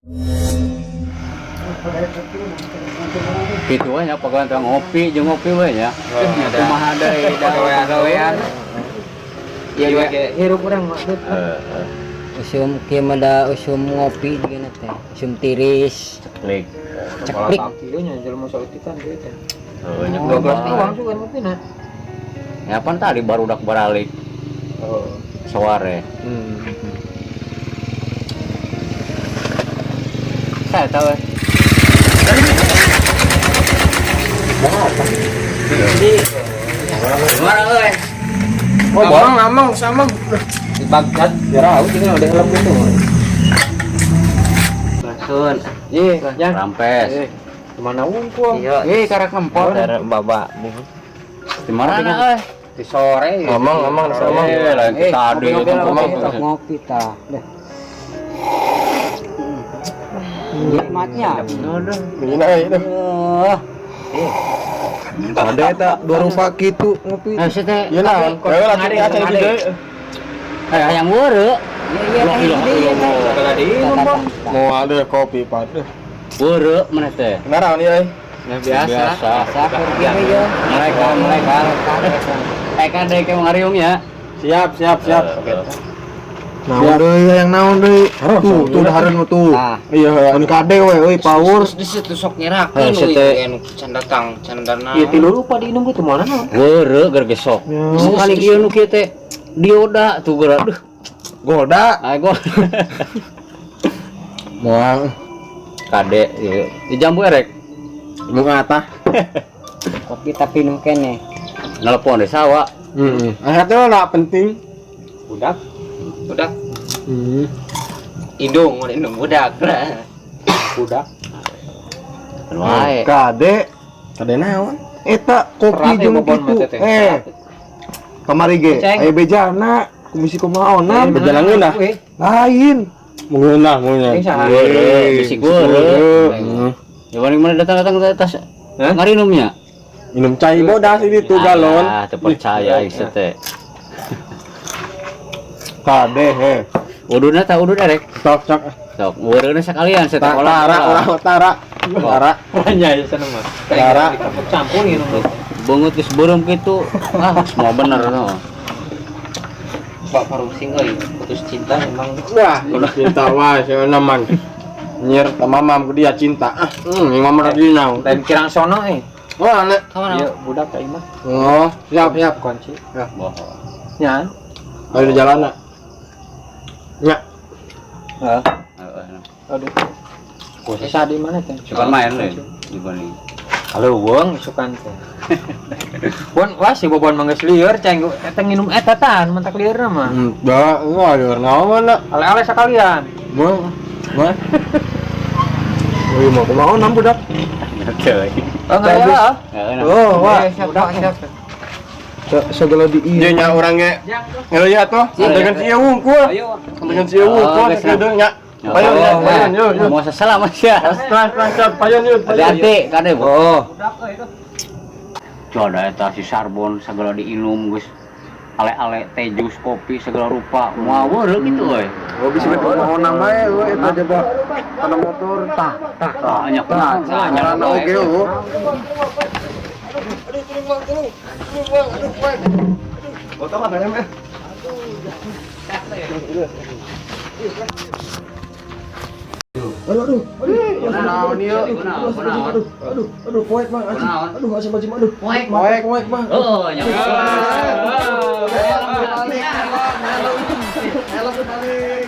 Gitu we nya pagawean ngopi jeung ngopi we nya. Kumaha deui gawean. Ieu ge hirup urang maksud. Usum kieu mah da usum ngopi jeung teh. Usum tiris. Ceklik. Ceklik. Kieu nya jelema saeutik kan kieu teh. Heuh nya 12 uang sugan ngopina. Ya pan tadi barudak baralik. Oh, Sore. Saya tahu. Mana euy? Oh, amang sama di Baghdad jarau tinggal udah helm itu. Basun. Ye, yang Rampes. kemana unggul? Iya. Karek nempot. Baba. Di mana euy? Di sore. Ngomong sama. Lain tadi Ngopi tah. Nikmatnya. Gila itu. Ada eta dua rupa kitu ngopi. Teh. Ieu naon? Kayak lagi acan di deui. Hayang weureu. Iya. Mau ada kopi pada. Weureu mana teh? Kenapa nih, euy? Biasa. Pergi aja. Mereka. Kan deui ke ngariung ya. Siap. Naon deui yang naon deui? Tuh hareun tuh. Iya, anu kade we euy power. Di situ sok nyerakeun we can datang. Ieu tilu rupa diinum kitu mana naon? Weureu keur gesok. Sekali ieu nu kieu teh dioda tuh geura. Aduh. Goda. Ai gol. Moal Kade ieu. Di jambu erek. lu ngata. Kopi tapi minum kene. Nelpon deh sawa. Heeh. Teh lah penting. Budak. Indung budak lah. Budak. Wae. Kade naon? Eta kopi jeung kitu. Kamari ge aya bejana. Komisi kumaha bejalangeun dah. Lain. Mungeunah. Bisik weureu. Ya paling mana datang ke atas. Ngarinumnya. Minum cai bodas ini tuh galon. Ah, teu percaya ieu teh. Kade he. Uduna tah udun erek. Sok. Sok, weureuna sakalian setak Tara. Nya ieu sana mah. Tara. Campur ieu. Beungeut geus beureum kitu. Semua bener no. Pak Parungsing euy, putus cinta emang. Wah, putus cinta wah seuna man. Nyer mamam ku dia cinta. Yang mama tadi naon. Dan kirang sono Wah, nek. Ieu budak ka imah. Oh, siap. Kunci. Ya. Bohong. Nya. Ayo di jalan nak. Ya. Aduh. Posisi di mana teh? Suka main deh di Bali. Halo, Wong, sukan teh. Won, wah si bobon mangga lieur ceng eta nginum eta tan mentak lieur mah. Da, lieur naon nak? Ale-ale sakalian. Mah. Wih, mau kumaha nam budak? Oke. Oh, enggak ya. Oh, wah. Siap. Segala di ieu nya urang ge. Ngelihat toh, dengan si wungkul. Dengan si wungkul sakedeung nya. Payon, yuk. Mau salam ya. Stress, payon yuk. Hati-hati kade, Bu. Oh. Coba eta si Sarbon segala diinum geus. Ale-ale teh jus kopi segala rupa. Moal weureu kitu euy. Oh, bisa kumaha nama we eta coba. Kana motor. Tah. Nya pernah. Nya Oke, oh. Foto kan ya, Meh? Aduh. Naon ieu? Aduh, poek Bang. Aduh, asam bajim aduh. Poek, Bang. Oh, nya. Hello, balik.